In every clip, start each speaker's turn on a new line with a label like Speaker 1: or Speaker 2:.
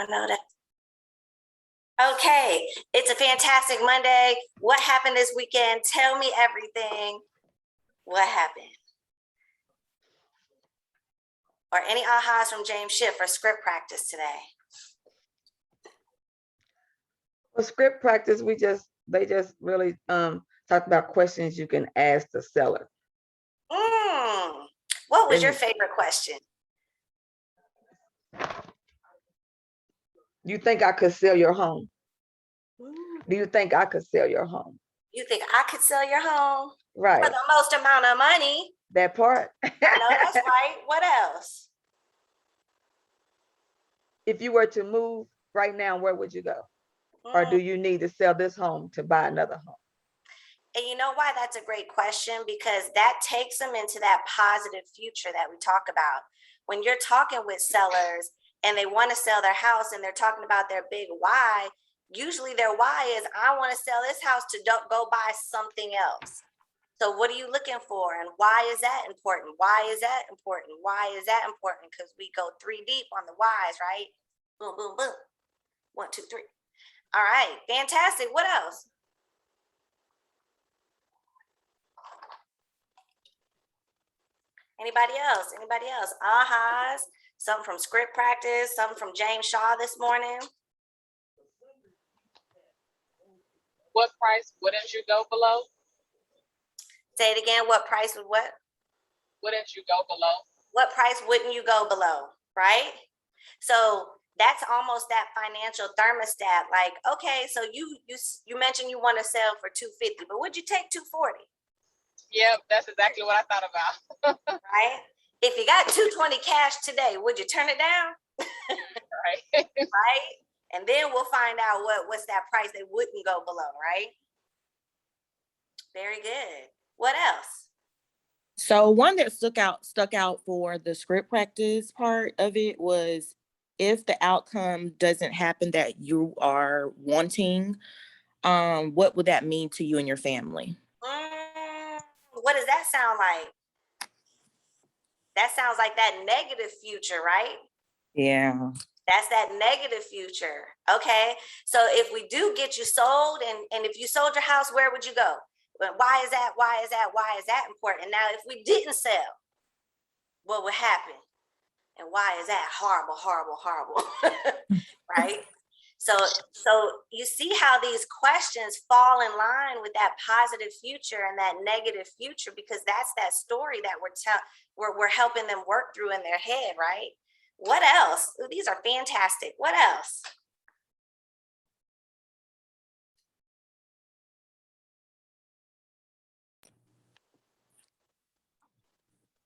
Speaker 1: I know that. Okay, it's a fantastic Monday. What happened this weekend? Tell me everything. What happened? Or any ahas from James Schiff for script practice today?
Speaker 2: For script practice, they just really talked about questions you can ask the seller.
Speaker 1: What was your favorite question?
Speaker 2: You think I could sell your home? Do you think I could sell your home?
Speaker 1: You think I could sell your home?
Speaker 2: Right.
Speaker 1: For the most amount of money.
Speaker 2: That part.
Speaker 1: I know that's right. What else?
Speaker 2: If you were to move right now, where would you go? Or do you need to sell this home to buy another home?
Speaker 1: And you know why that's a great question? Because that takes them into that positive future that we talk about. When you're talking with sellers and they want to sell their house and they're talking about their big why, usually their why is, I want to sell this house to go buy something else. So what are you looking for? And why is that important? Why is that important? Why is that important? Because we go 3 deep on the whys, right? Boom, boom, boom. 1, 2, 3. All right, fantastic. What else? Anybody else? Anybody else? Ahas, something from script practice, something from James Shaw this morning.
Speaker 3: What price wouldn't you go below?
Speaker 1: Say it again. What price would what?
Speaker 3: Wouldn't you go below?
Speaker 1: What price wouldn't you go below? Right? So that's almost that financial thermostat. Like, okay, so you mentioned you want to sell for $250, but would you take $240?
Speaker 3: Yep, that's exactly what I thought about.
Speaker 1: Right? If you got $220 cash today, would you turn it down?
Speaker 3: Right.
Speaker 1: Right? And then we'll find out what's that price they wouldn't go below, right? Very good. What else?
Speaker 4: So one that stuck out for the script practice part of it was, if the outcome doesn't happen that you are wanting, what would that mean to you and your family?
Speaker 1: What does that sound like? That sounds like that negative future, right?
Speaker 4: Yeah.
Speaker 1: That's that negative future. Okay. So if we do get you sold, and if you sold your house, where would you go? But why is that? Why is that? Why is that important? And now if we didn't sell, what would happen? And why is that horrible, horrible, horrible? Right? So you see how these questions fall in line with that positive future and that negative future, because that's that story that we're helping them work through in their head, right? What else? Ooh, these are fantastic. What else?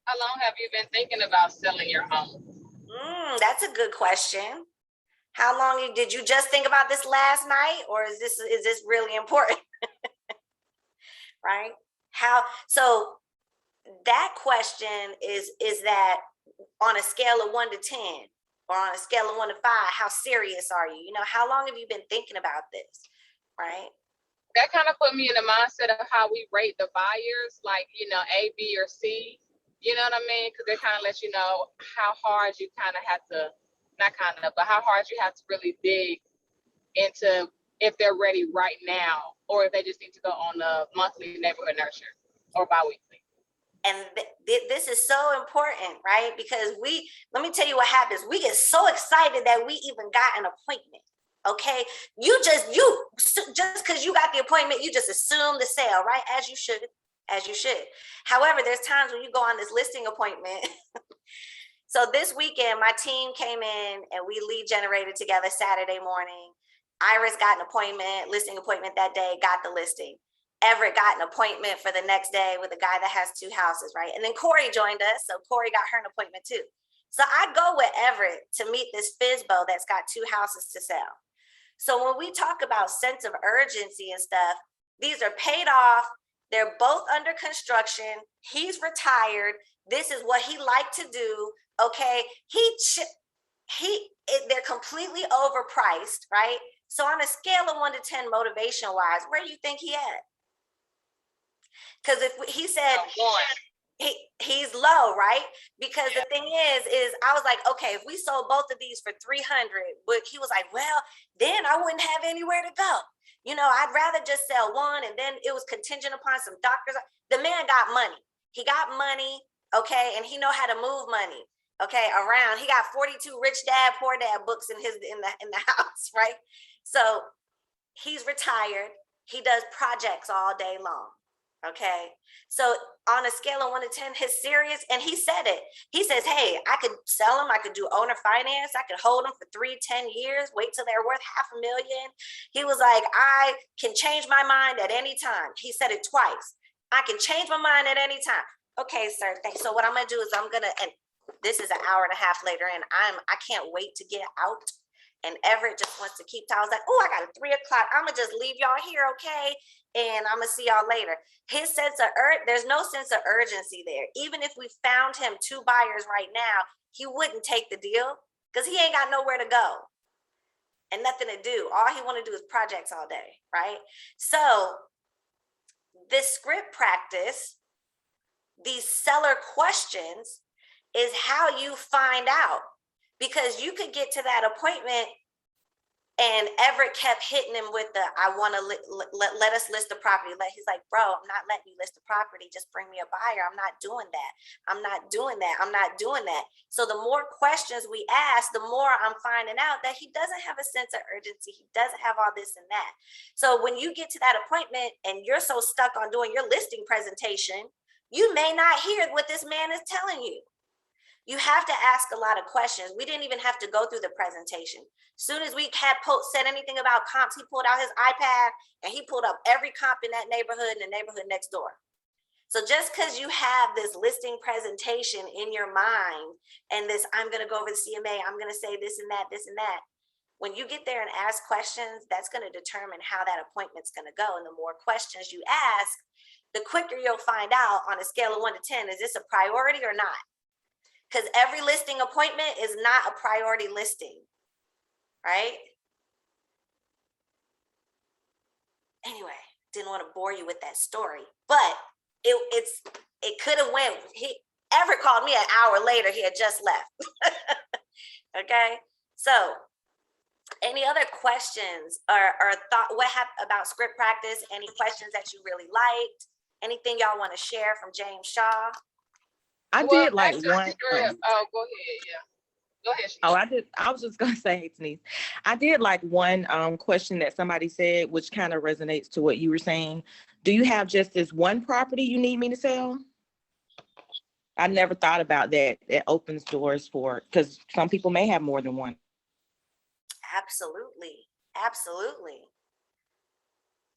Speaker 3: How long have you been thinking about selling your home?
Speaker 1: That's a good question. How long did you just think about this last night, or is this really important? Right? So that question is that on a scale of 1 to 10, or on a scale of 1 to 5, how serious are you? You know, how long have you been thinking about this? Right?
Speaker 3: That kind of put me in the mindset of how we rate the buyers, like, you know, A, B, or C. You know what I mean? Because they kind of let you know how hard you kind of have to, not kind of, but how hard you have to really dig into if they're ready right now, or if they just need to go on a monthly neighborhood nurture or biweekly.
Speaker 1: And this is so important, right? Because let me tell you what happens. We get so excited that we even got an appointment. Okay, just because you got the appointment, you just assume the sale, right? As you should. However, there's times when you go on this listing appointment. So this weekend, my team came in and we lead generated together Saturday morning. Iris got an listing appointment that day, got the listing. Everett got an appointment for the next day with a guy that has 2 houses, right? And then Corey joined us, so Corey got her an appointment too. So I go with Everett to meet this FISBO that's got 2 houses to sell. So when we talk about sense of urgency and stuff, these are paid off. They're both under construction. He's retired. This is what he liked to do. Okay, they're completely overpriced, right? So on a scale of 1 to 10, motivation wise, where do you think he at? Because if he said
Speaker 3: 1.
Speaker 1: he's low, right? Because the thing is I was like, okay, if we sold both of these for 300, but he was like, well, then I wouldn't have anywhere to go. You know, I'd rather just sell one, and then it was contingent upon some doctors. The man got money. He got money, okay, and he know how to move money, okay, around. He got 42 rich dad, poor dad books in the house, right? So he's retired. He does projects all day long. Okay. So on a scale of 1 to 10, he's serious. And he said it. He says, hey, I could sell them. I could do owner finance. I could hold them for 3-10 years, wait till they're worth $500,000. He was like, I can change my mind at any time. He said it twice. I can change my mind at any time. Okay, sir. Thanks. So what I'm going to do is and this is an hour and a half later, and I can't wait to get out. And Everett just wants to keep talking. I was like, oh, I got a 3 o'clock. I'm going to just leave y'all here, okay? And I'm going to see y'all later. His sense of there's no sense of urgency there. Even if we found him 2 buyers right now, he wouldn't take the deal because he ain't got nowhere to go and nothing to do. All he want to do is projects all day, right? So this script practice, these seller questions, is how you find out. Because you could get to that appointment and Everett kept hitting him with the, I want to let us list the property. He's like, bro, I'm not letting you list the property. Just bring me a buyer. I'm not doing that. I'm not doing that. I'm not doing that. So the more questions we ask, the more I'm finding out that he doesn't have a sense of urgency. He doesn't have all this and that. So when you get to that appointment and you're so stuck on doing your listing presentation, you may not hear what this man is telling you. You have to ask a lot of questions. We didn't even have to go through the presentation. Soon as we had said anything about comps, he pulled out his iPad and he pulled up every comp in that neighborhood and the neighborhood next door. So just because you have this listing presentation in your mind and this, I'm going to go over the CMA, I'm going to say this and that, when you get there and ask questions, that's going to determine how that appointment's going to go. And the more questions you ask, the quicker you'll find out on a scale of 1 to 10, is this a priority or not? Because every listing appointment is not a priority listing, right? Anyway, didn't want to bore you with that story, but it could have went. Everett called me an hour later. He had just left. Okay, so any other questions or thought? What happened about script practice? Any questions that you really liked? Anything y'all want to share from James Shaw?
Speaker 4: I did like one.
Speaker 3: Oh, go ahead. Yeah. Go ahead.
Speaker 4: I was just gonna say, hey, Denise, I did like one question that somebody said, which kind of resonates to what you were saying. Do you have just this one property you need me to sell? I never thought about that. It opens doors for, because some people may have more than one.
Speaker 1: Absolutely.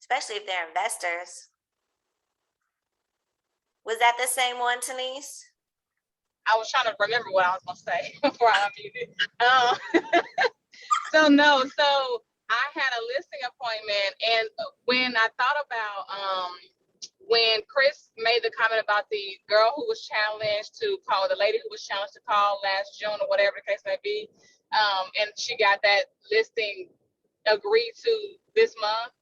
Speaker 1: Especially if they're investors. Was that the same one, Denise?
Speaker 3: I was trying to remember what I was going to say before I unmuted. So I had a listing appointment, and when I thought about when Chris made the comment about the girl who was challenged to call, the lady who was challenged to call last June or whatever the case may be, and she got that listing agreed to this month.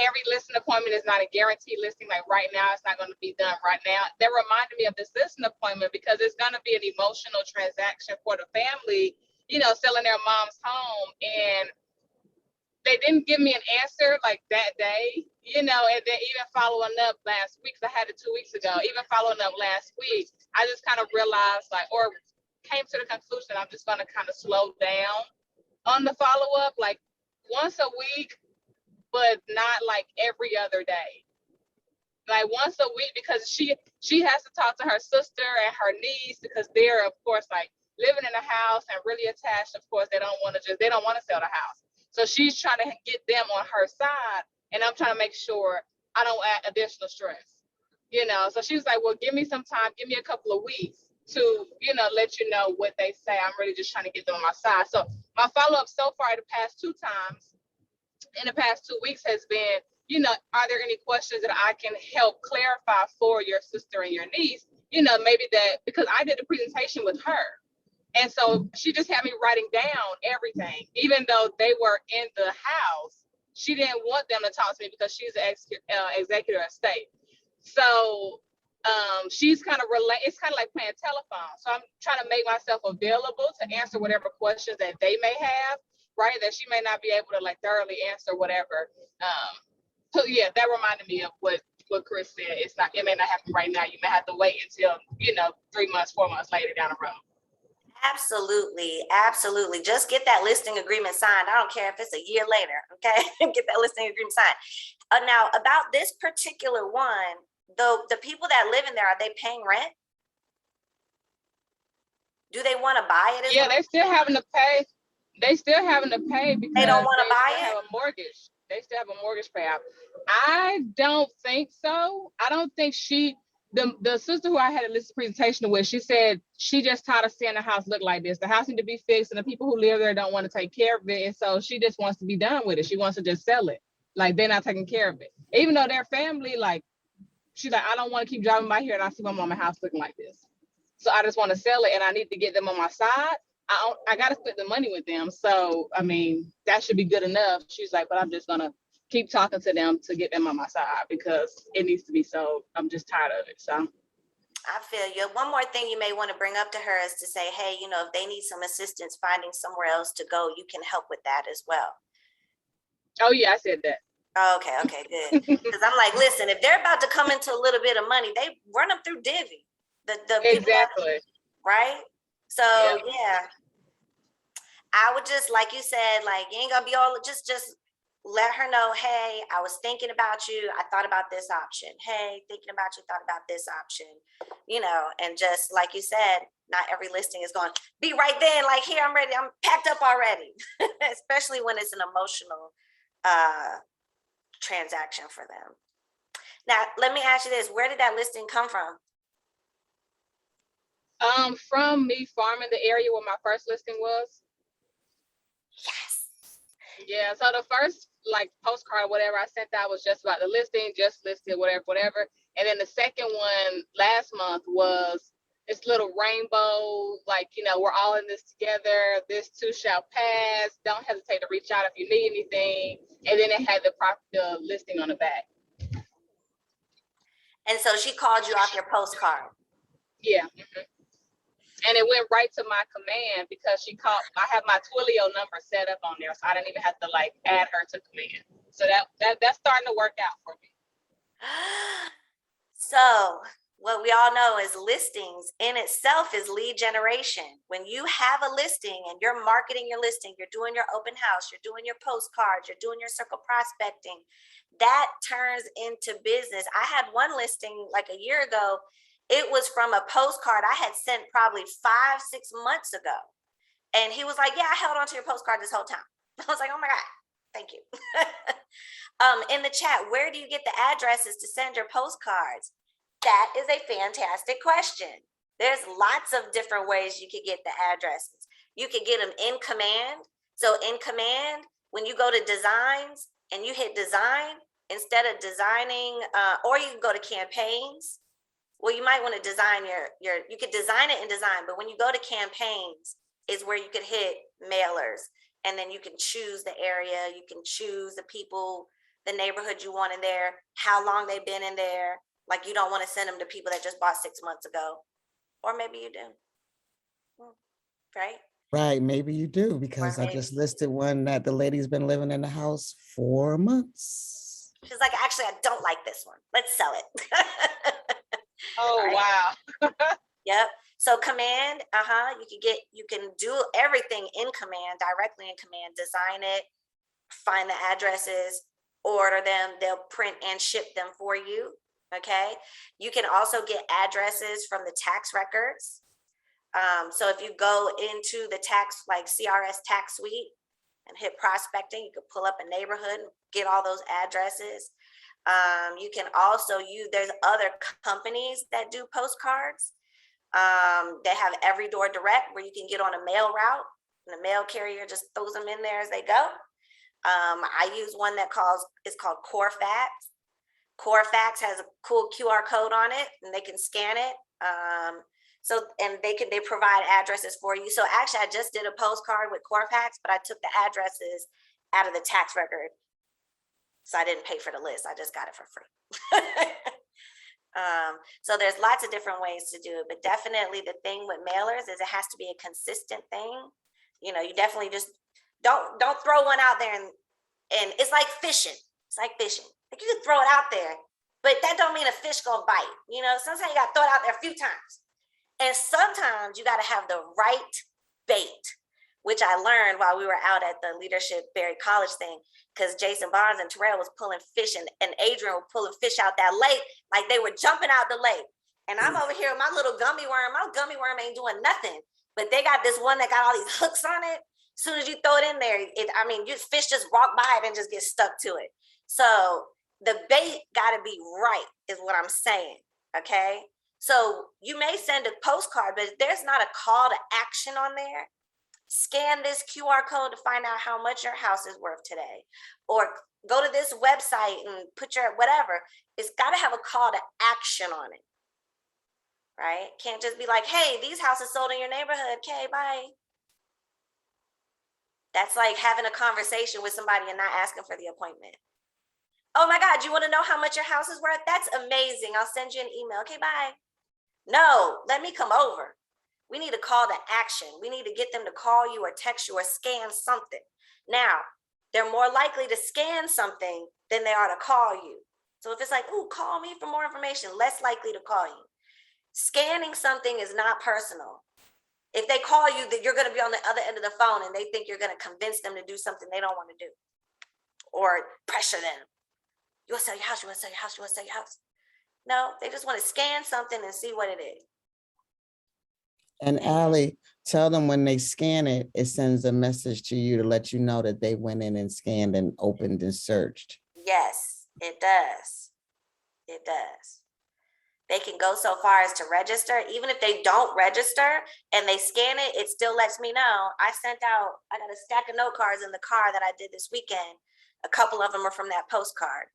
Speaker 3: Every listing appointment is not a guaranteed listing. Like right now, it's not going to be done right now. That reminded me of this listing appointment because it's going to be an emotional transaction for the family, selling their mom's home. And they didn't give me an answer like that day, and then even following up last week, I had it 2 weeks ago, even following up last week, I just kind of realized or came to the conclusion I'm just going to kind of slow down on the follow-up, like once a week, but not like every other day. Like once a week, because she has to talk to her sister and her niece because they're, of course, like living in a house and really attached. Of course, they don't want to sell the house. So she's trying to get them on her side, and I'm trying to make sure I don't add additional stress. So she was like, well, give me some time, give me a couple of weeks to, let you know what they say. I'm really just trying to get them on my side. So my follow-up so far the past 2 times, in the past 2 weeks has been, are there any questions that I can help clarify for your sister and your niece? Maybe that, because I did a presentation with her. And so she just had me writing down everything, even though they were in the house. She didn't want them to talk to me because she's the executor of state. So she's kind of it's kind of like playing telephone. So I'm trying to make myself available to answer whatever questions that they may have, right? That she may not be able to like thoroughly answer whatever. So yeah, that reminded me of what Chris said. It may not happen right now. You may have to wait until, 3 months, 4 months later down the road.
Speaker 1: Absolutely. Absolutely. Just get that listing agreement signed. I don't care if it's a year later. Okay. Get that listing agreement signed. Now about this particular one, the people that live in there, are they paying rent? Do they want to buy it?
Speaker 3: Yeah, they still having to pay. They still having to pay because
Speaker 1: they don't want to buy
Speaker 3: still
Speaker 1: it?
Speaker 3: have a mortgage. They still have a mortgage payout. I don't think so. I don't think the sister who I had a list presentation with, she said she just tired of seeing the house look like this. The house need to be fixed, and the people who live there don't want to take care of it, and so she just wants to be done with it. She wants to just sell it. Like, they're not taking care of it, even though their family, like, she's like, I don't want to keep driving by here and I see my mama house looking like this. So I just want to sell it, and I need to get them on my side. I got to split the money with them. So, I mean, that should be good enough. She's like, but I'm just going to keep talking to them to get them on my side because it needs to be sold. I'm just tired of it. So
Speaker 1: I feel you. One more thing you may want to bring up to her is to say, hey, if they need some assistance finding somewhere else to go, you can help with that as well.
Speaker 3: Oh yeah, I said that.
Speaker 1: Okay, good. Because I'm like, listen, if they're about to come into a little bit of money, they run them through Divvy. The
Speaker 3: exactly.
Speaker 1: Right? So yeah. I would just, like you said, like, you ain't gonna be all, just let her know, hey, I was thinking about you. I thought about this option. Hey, thinking about you, thought about this option. And just like you said, not every listing is going to be right then. Like, here, I'm ready. I'm packed up already. Especially when it's an emotional transaction for them. Now, let me ask you this. Where did that listing come from?
Speaker 3: From me farming the area where my first listing was.
Speaker 1: Yes.
Speaker 3: Yeah, so the first postcard, whatever I sent out was just about the listing, just listed, whatever. And then the second one last month was this little rainbow, we're all in this together. This too shall pass. Don't hesitate to reach out if you need anything. And then it had the listing on the back.
Speaker 1: And so she called you off your postcard.
Speaker 3: Yeah. Mm-hmm. And it went right to my command because I have my Twilio number set up on there. So I didn't even have to add her to command. So that's starting to work out for me.
Speaker 1: So what we all know is listings in itself is lead generation. When you have a listing and you're marketing your listing, you're doing your open house, you're doing your postcards, you're doing your circle prospecting, that turns into business. I had one listing like a year ago. It was from a postcard I had sent probably 5-6 months ago. And he was like, yeah, I held on to your postcard this whole time. I was like, oh my God, thank you. In the chat, where do you get the addresses to send your postcards? That is a fantastic question. There's lots of different ways you could get the addresses. You could get them in command. So in command, when you go to designs and you hit design, instead of designing, or you can go to campaigns. Well, you might want to design you could design it in design, but when you go to campaigns is where you could hit mailers, and then you can choose the area, you can choose the people, the neighborhood you want in there, how long they've been in there. Like, you don't want to send them to people that just bought 6 months ago, or maybe you do, right?
Speaker 5: Right, maybe you do, because I just listed one that the lady's been living in the house 4 months.
Speaker 1: She's like, actually, I don't like this one. Let's sell it.
Speaker 3: Oh, right. Wow.
Speaker 1: Yep. So command, you can do everything in command, directly in command, design it, find the addresses, order them, they'll print and ship them for you. Okay. You can also get addresses from the tax records. So if you go into the tax, like CRS tax suite and hit prospecting, you could pull up a neighborhood and get all those addresses. You can also there's other companies that do postcards. They have Every Door Direct where you can get on a mail route and the mail carrier just throws them in there as they go. I use one is called Corefax. Corefax has a cool QR code on it and they can scan it. They provide addresses for you. So actually I just did a postcard with Corefax, but I took the addresses out of the tax record. So I didn't pay for the list. I just got it for free. So there's lots of different ways to do it, but definitely the thing with mailers is it has to be a consistent thing. You know, you definitely just don't throw one out there and it's like fishing. It's like fishing. Like you can throw it out there, but that don't mean a fish gonna bite. You know, sometimes you gotta throw it out there a few times. And sometimes you gotta have the right bait, which I learned while we were out at the Leadership Berry College thing, because Jason Barnes and Terrell was pulling fish and Adrian was pulling fish out that lake like they were jumping out the lake. And I'm over here with my little gummy worm. My gummy worm ain't doing nothing, but they got this one that got all these hooks on it. As soon as you throw it in there, you fish just walk by it and just get stuck to it. So the bait got to be right, is what I'm saying. Okay. So you may send a postcard, but if there's not a call to action on there, scan this QR code to find out how much your house is worth today, or go to this website and put your whatever. It's got to have a call to action on it, right? Can't just be like, hey, these houses sold in your neighborhood. Okay, bye. That's like having a conversation with somebody and not asking for the appointment. Oh my God, you want to know how much your house is worth? That's amazing. I'll send you an email. Okay, bye. No, let me come over. We need a call to action. We need to get them to call you or text you or scan something. Now, they're more likely to scan something than they are to call you. So if it's like, ooh, call me for more information, less likely to call you. Scanning something is not personal. If they call you, that you're going to be on the other end of the phone and they think you're going to convince them to do something they don't want to do or pressure them. You want to sell your house? You want to sell your house? You want to sell your house? No, they just want to scan something and see what it is.
Speaker 5: And Allie, tell them when they scan it, it sends a message to you to let you know that they went in and scanned and opened and searched.
Speaker 1: Yes, it does. It does. They can go so far as to register. Even if they don't register and they scan it, it still lets me know. I got a stack of note cards in the car that I did this weekend. A couple of them are from that postcard.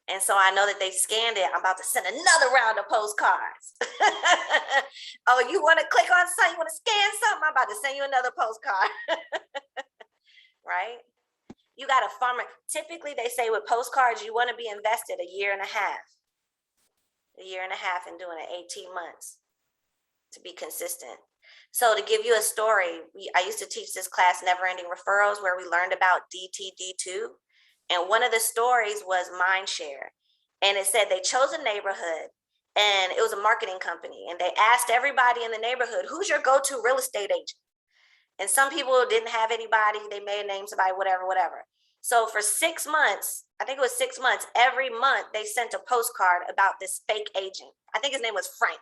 Speaker 1: And so I know that they scanned it. I'm about to send another round of postcards. Oh, you want to click on something? You want to scan something? I'm about to send you another postcard. Right? You got a farmer. Typically, they say with postcards, you want to be invested a year and a half. A year and a half and doing it 18 months to be consistent. So to give you a story, I used to teach this class, Never Ending Referrals, where we learned about DTD2. And one of the stories was Mindshare. And it said they chose a neighborhood and it was a marketing company. And they asked everybody in the neighborhood, who's your go-to real estate agent? And some people didn't have anybody. They may have named somebody, whatever. So for 6 months, I think it was 6 months, every month they sent a postcard about this fake agent. I think his name was Frank,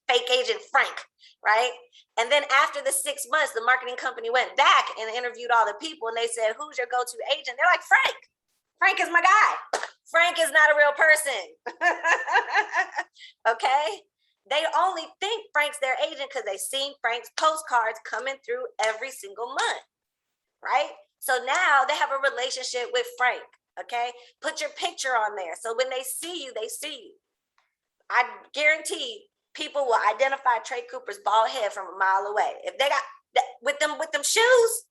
Speaker 1: fake agent Frank, right? And then after the 6 months, the marketing company went back and interviewed all the people and they said, who's your go-to agent? They're like, Frank. Frank is my guy. Frank is not a real person. Okay? They only think Frank's their agent because they've seen Frank's postcards coming through every single month, right? So now they have a relationship with Frank, okay? Put your picture on there. So when they see you, they see you. I guarantee people will identify Trey Cooper's bald head from a mile away. If they got with them shoes,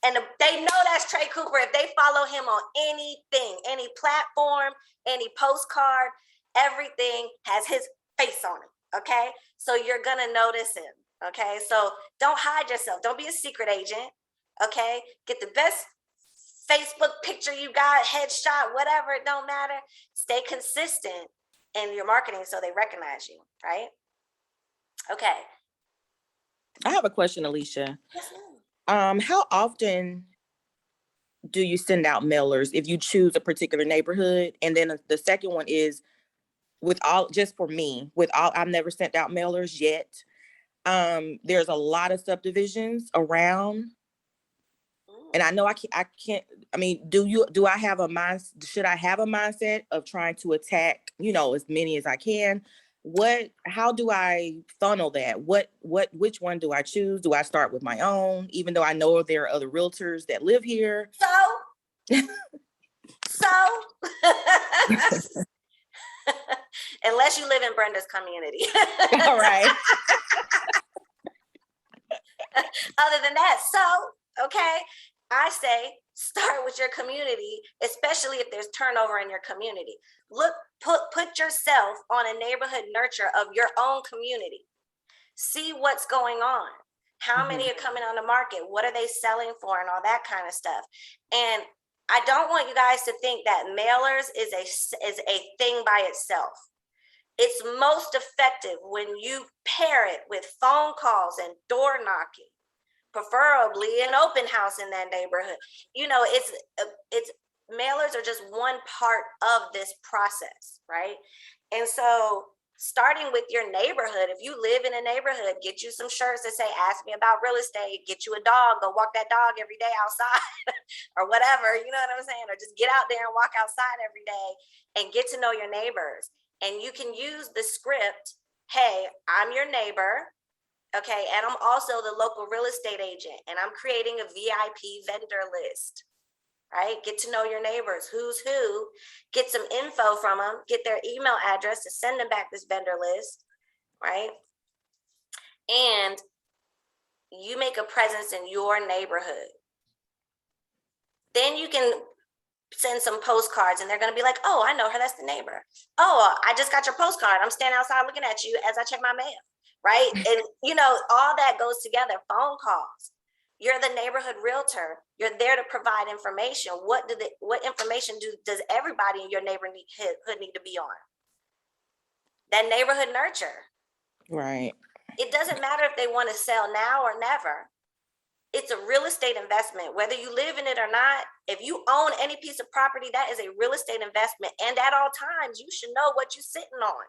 Speaker 1: and they know that's Trey Cooper. If they follow him on anything, any platform, any postcard, everything has his face on it, okay? So you're gonna notice him, okay? So don't hide yourself. Don't be a secret agent, okay? Get the best Facebook picture you got, headshot, whatever, it don't matter. Stay consistent in your marketing so they recognize you, right? Okay.
Speaker 4: I have a question, Alicia.
Speaker 1: Yes, ma'am.
Speaker 4: How often do you send out mailers if you choose a particular neighborhood? And then the second one is just for me, I've never sent out mailers yet. There's a lot of subdivisions around. And I know I can't, I mean, should I have a mindset of trying to attack, as many as I can? How do I funnel that? Which one do I choose? Do I start with my own, even though I know there are other realtors that live here?
Speaker 1: So, unless you live in Brenda's community.
Speaker 4: All right.
Speaker 1: Other than that, okay, I say start with your community, especially if there's turnover in your community. Put yourself on a neighborhood nurture of your own community. See what's going on. How many are coming on the market? What are they selling for and all that kind of stuff? And I don't want you guys to think that mailers is a thing by itself. It's most effective when you pair it with phone calls and door knocking, preferably an open house in that neighborhood. You know, it's mailers are just one part of this process, right? And so starting with your neighborhood, if you live in a neighborhood, get you some shirts that say, ask me about real estate, get you a dog, go walk that dog every day outside or whatever, you know what I'm saying? Or just get out there and walk outside every day and get to know your neighbors. And you can use the script, hey, I'm your neighbor, okay, and I'm also the local real estate agent, and I'm creating a VIP vendor list. Right? Get to know your neighbors, who's who, get some info from them, get their email address to send them back this vendor list, right? And you make a presence in your neighborhood. Then you can send some postcards and they're going to be like, oh, I know her, that's the neighbor. Oh, I just got your postcard. I'm standing outside looking at you as I check my mail, right? And you know, all that goes together, phone calls. You're the neighborhood realtor. You're there to provide information. What information does everybody in your neighborhood need to be on? That neighborhood nurture.
Speaker 4: Right.
Speaker 1: It doesn't matter if they want to sell now or never. It's a real estate investment, whether you live in it or not. If you own any piece of property, that is a real estate investment. And at all times, you should know what you're sitting on.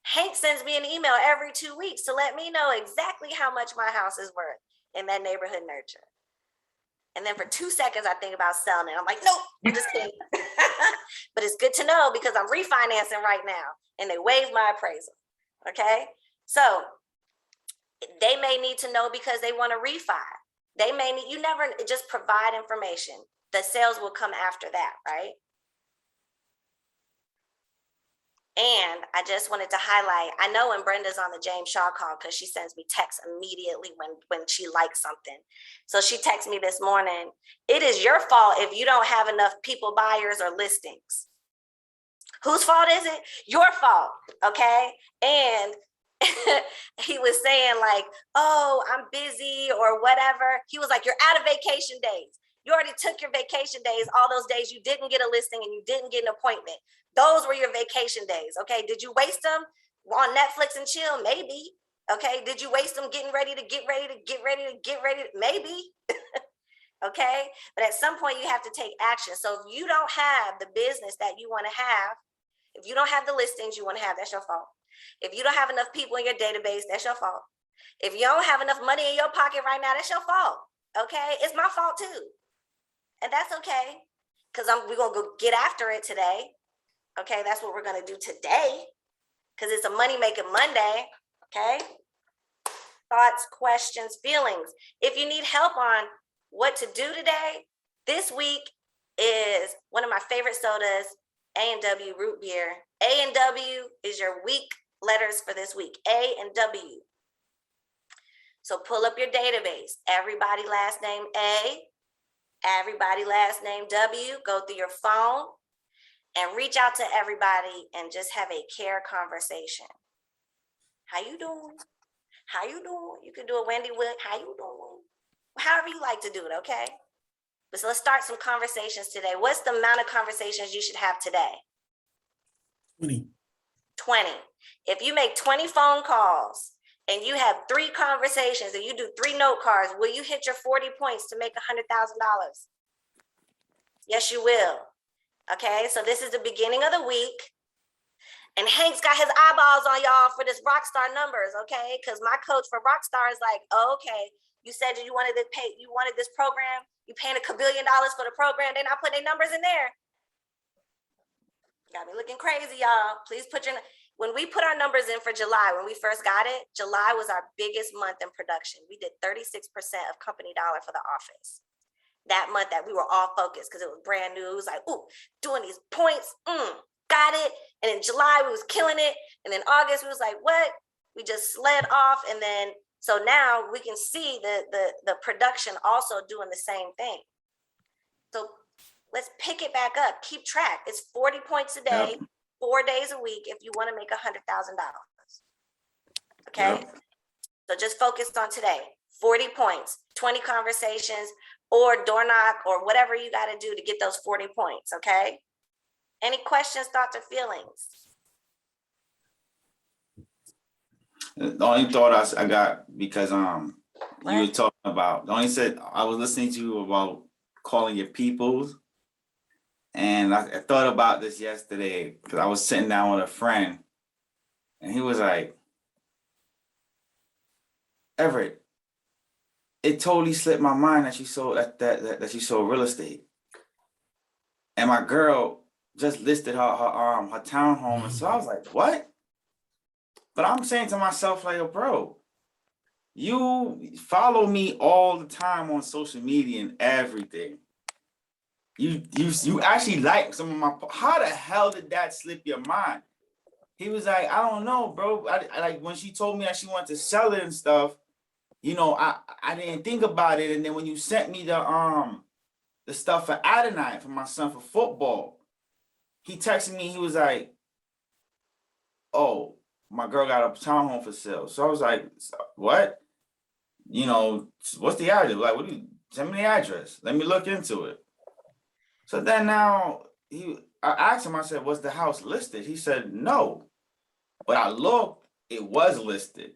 Speaker 1: Hank sends me an email every 2 weeks to let me know exactly how much my house is worth in that neighborhood nurture. And then for 2 seconds, I think about selling it. I'm like, nope, I'm just kidding. But it's good to know because I'm refinancing right now and they waived my appraisal, okay? So they may need to know because they want to refi. They may need, you never just provide information. The sales will come after that, right? And I just wanted to highlight, I know when Brenda's on the James Shaw call, because she sends me texts immediately when she likes something. So she texted me this morning, it is your fault if you don't have enough people, buyers, or listings. Whose fault is it? Your fault, okay? And he was saying like, oh, I'm busy or whatever. He was like, you're out of vacation days. You already took your vacation days, all those days you didn't get a listing and you didn't get an appointment. Those were your vacation days, okay? Did you waste them on Netflix and chill? Maybe, okay? Did you waste them getting ready? Maybe, okay? But at some point you have to take action. So if you don't have the business that you wanna have, if you don't have the listings you wanna have, that's your fault. If you don't have enough people in your database, that's your fault. If you don't have enough money in your pocket right now, that's your fault, okay? It's my fault too. And that's okay, because we're going to go get after it today. Okay, that's what we're going to do today, because it's a money-making Monday, okay? Thoughts, questions, feelings. If you need help on what to do today, this week is one of my favorite sodas, A&W root beer. A&W is your week letters for this week, A&W. So pull up your database. Everybody last name A. Everybody last name W, go through your phone and reach out to everybody and just have a care conversation. How you doing? How you doing? You can do a Wendy Wood, how you doing? However you like to do it, okay? But so let's start some conversations today. What's the amount of conversations you should have today?
Speaker 6: 20.
Speaker 1: 20. If you make 20 phone calls and you have 3 conversations and you do 3 note cards, will you hit your 40 points to make $100,000? Yes, you will. Okay, so this is the beginning of the week. And Hank's got his eyeballs on y'all for this Rockstar numbers, okay? Because my coach for Rockstar is like, oh, okay, you said you wanted to pay, you wanted this program, you paying $1 billion for the program, they're not putting their numbers in there. Got me looking crazy, y'all. Please put your, when we put our numbers in for July, when we first got it, July was our biggest month in production. We did 36% of company dollar for the office. That month that we were all focused because it was brand new. It was like, ooh, doing these points, got it. And in July, we was killing it. And then August, we was like, what? We just slid off. And then, so now we can see the production also doing the same thing. So let's pick it back up. Keep track. It's 40 points a day, 4 days a week if you want to make $100,000. Okay.
Speaker 7: Yep.
Speaker 1: So just focus on today. 40 points, 20 conversations, or door knock, or whatever you got to do to get those 40 points. Okay. Any questions, thoughts, or feelings?
Speaker 7: The only thought I got, because you were
Speaker 1: What?
Speaker 7: talking about, the only said I was listening to you about calling your peoples, and I thought about this yesterday because I was sitting down with a friend, and he was like, Everett, it totally slipped my mind that you sold that you sold real estate, and my girl just listed her townhome, and so I was like, what? But I'm saying to myself, like, bro, you follow me all the time on social media and everything. You actually like some of my. How the hell did that slip your mind? He was like, I don't know, bro. I like when she told me that she wanted to sell it and stuff. You know, I didn't think about it, and then when you sent me the stuff for Adonai for my son for football, he texted me. He was like, oh, my girl got a townhome for sale. So I was like, what? You know, what's the address? Like, what do you send me the address? Let me look into it. So then now I asked him, I said, was the house listed? He said, no. But I looked, it was listed.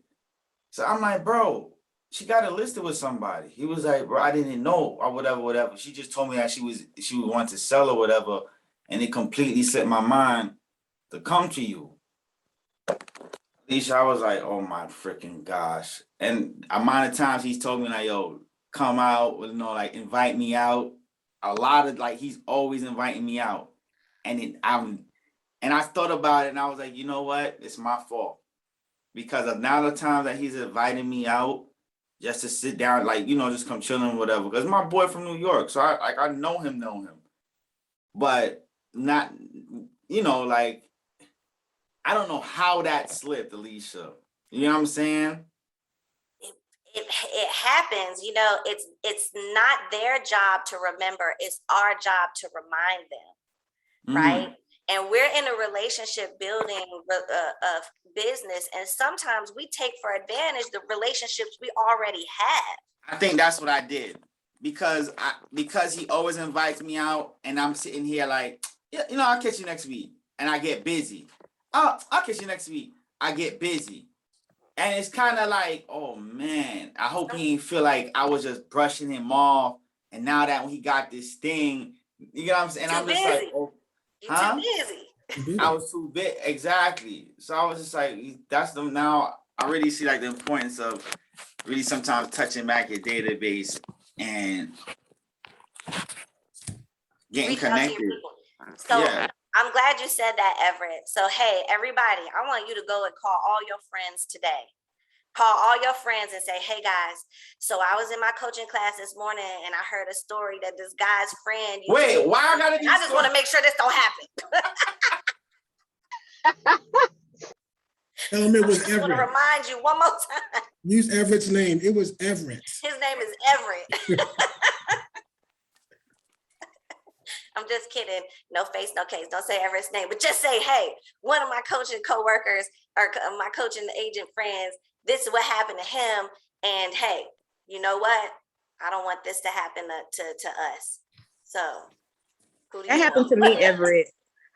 Speaker 7: So I'm like, bro, she got it listed with somebody. He was like, bro, I didn't know, or whatever. She just told me that she would want to sell or whatever. And it completely slipped my mind to come to you. Alicia, I was like, oh my freaking gosh. And amount of times he's told me, like, yo, come out, you know, like invite me out. A lot of, like, he's always inviting me out. And I thought about it, and I was like, you know what? It's my fault. Because of now the times that he's inviting me out just to sit down, like, you know, just come chilling, whatever. Because my boy from New York. So I know him. But not, you know, like, I don't know how that slipped, Alicia. You know what I'm saying?
Speaker 1: It happens, you know. It's not their job to remember. It's our job to remind them, right? And we're in a relationship building of business, and sometimes we take for advantage the relationships we already have.
Speaker 7: I think that's what I did, because he always invites me out, and I'm sitting here like, yeah, you know, I'll catch you next week, and I get busy. I'll catch you next week. I get busy. And it's kind of like, oh man, I hope he didn't feel like I was just brushing him off. And now that when he got this thing, you know what I'm saying? And I'm just like, oh, huh?
Speaker 1: Too busy.
Speaker 7: I was too big, exactly. So I was just like, that's the, now I really see like the importance of really sometimes touching back your database and getting connected.
Speaker 1: So
Speaker 7: yeah.
Speaker 1: I'm glad you said that, Everett. So, hey, everybody, I want you to go and call all your friends today. Call all your friends and say, hey, guys, so I was in my coaching class this morning and I heard a story that this guy's friend.
Speaker 7: Wait, why I gotta be
Speaker 1: I just want to make sure this don't happen.
Speaker 6: Tell him it was
Speaker 1: I just want to
Speaker 6: Everett.
Speaker 1: remind you one more time.
Speaker 6: Use Everett's name. It was Everett.
Speaker 1: His name is Everett. I'm just kidding. No face, no case. Don't say Everett's name, but just say, hey, one of my coaching coworkers or my coaching agent friends, this is what happened to him. And hey, you know what? I don't want this to happen to us. So
Speaker 4: That happened to me, Everett.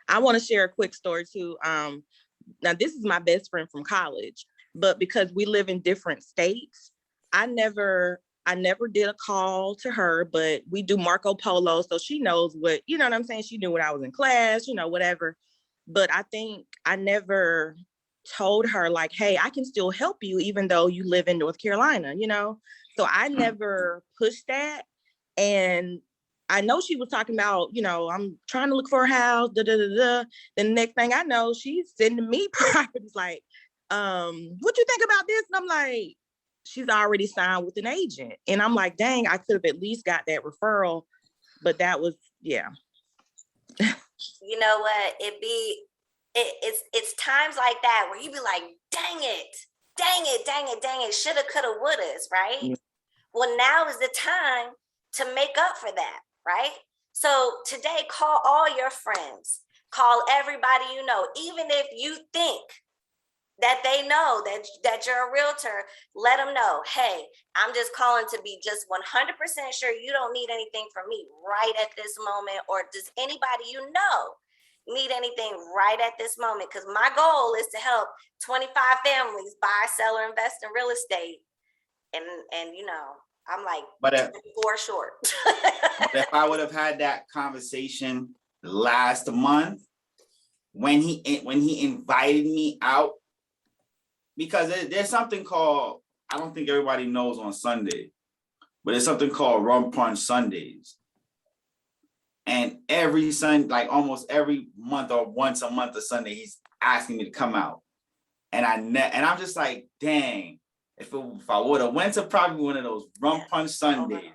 Speaker 4: I want to share a quick story too. Now this is my best friend from college, but because we live in different states, I never did a call to her, but we do Marco Polo. So she knows what, you know what I'm saying? She knew when I was in class, you know, whatever. But I think I never told her like, hey, I can still help you even though you live in North Carolina, you know? So I never pushed that. And I know she was talking about, you know, I'm trying to look for a house, da, da, da, da. The next thing I know, she's sending me properties like, what you think about this? And I'm like, she's already signed with an agent. And I'm like, dang, I could have at least got that referral. But that was, yeah.
Speaker 1: You know what? It's times like that where you be like, dang it, shoulda, coulda, wouldas, right?
Speaker 4: Yeah.
Speaker 1: Well, now is the time to make up for that, right? So today, call all your friends, call everybody you know, even if you think that they know that you're a realtor, let them know, hey, I'm just calling to be just 100% sure you don't need anything from me right at this moment, or does anybody you know need anything right at this moment? Because my goal is to help 25 families buy, sell, or invest in real estate. And you know, I'm like
Speaker 7: But if,
Speaker 1: 4 short.
Speaker 7: if I would have had that conversation last month when he invited me out, because there's something called, I don't think everybody knows on Sunday, but there's something called Rum Punch Sundays. And every Sunday, like almost every month or once a month or Sunday, he's asking me to come out. And I'm just like, dang, if I would have went to probably one of those Rum Punch Sundays.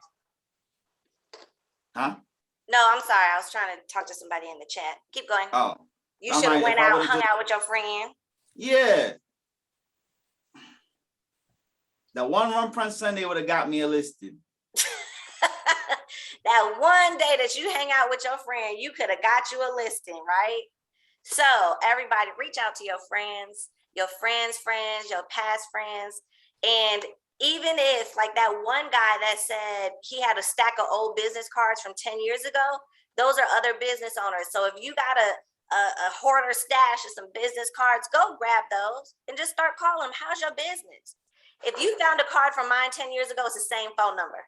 Speaker 7: Huh?
Speaker 1: No, I'm sorry. I was trying to talk to somebody in the chat. Keep going.
Speaker 7: Oh.
Speaker 1: You should have went out, hung out with your friend.
Speaker 7: Yeah. The one Rum Punch Sunday would have got me a listing.
Speaker 1: That one day that you hang out with your friend, you could have got you a listing, right? So everybody reach out to your friends, your friends' friends, your past friends. And even if like that one guy that said he had a stack of old business cards from 10 years ago, those are other business owners. So if you got a hoarder stash of some business cards, go grab those and just start calling them, how's your business? If you found a card from mine 10 years ago, it's the same phone number.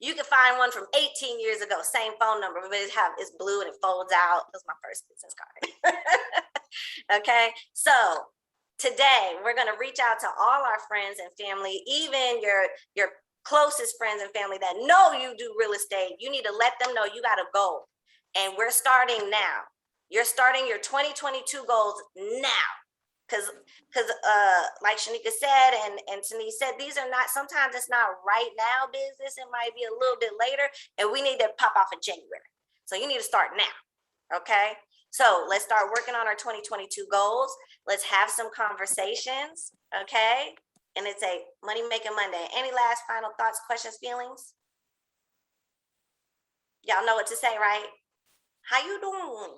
Speaker 1: You can find one from 18 years ago, same phone number, but it's blue and it folds out. That's my first business card. Okay, so today we're gonna reach out to all our friends and family, even your closest friends and family that know you do real estate. You need to let them know you got a goal, and we're starting now. You're starting your 2022 goals now. Because like Shanika said, and Denise said, these are not, sometimes it's not right now business. It might be a little bit later, and we need to pop off in January. So you need to start now, okay? So let's start working on our 2022 goals. Let's have some conversations, okay? And it's a Money Making Monday. Any last final thoughts, questions, feelings? Y'all know what to say, right? How you doing?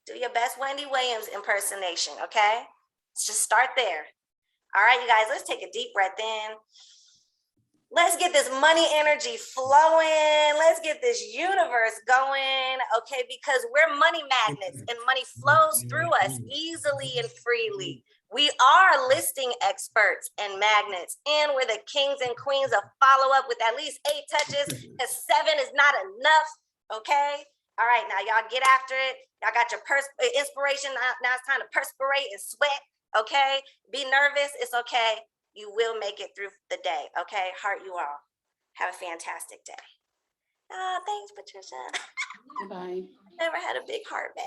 Speaker 1: Do your best Wendy Williams impersonation, okay? Let's just start there. All right, you guys, let's take a deep breath in. Let's get this money energy flowing. Let's get this universe going, okay? Because we're money magnets and money flows through us easily and freely. We are listing experts and magnets, and we're the kings and queens of follow up with at least 8 touches, because 7 is not enough, okay? All right, now y'all get after it. Y'all got your inspiration. Now it's time to perspirate and sweat. Okay, be nervous, it's okay. You will make it through the day, okay? Heart you all. Have a fantastic day. Thanks, Patricia.
Speaker 8: Bye.
Speaker 1: Never had a big heart back.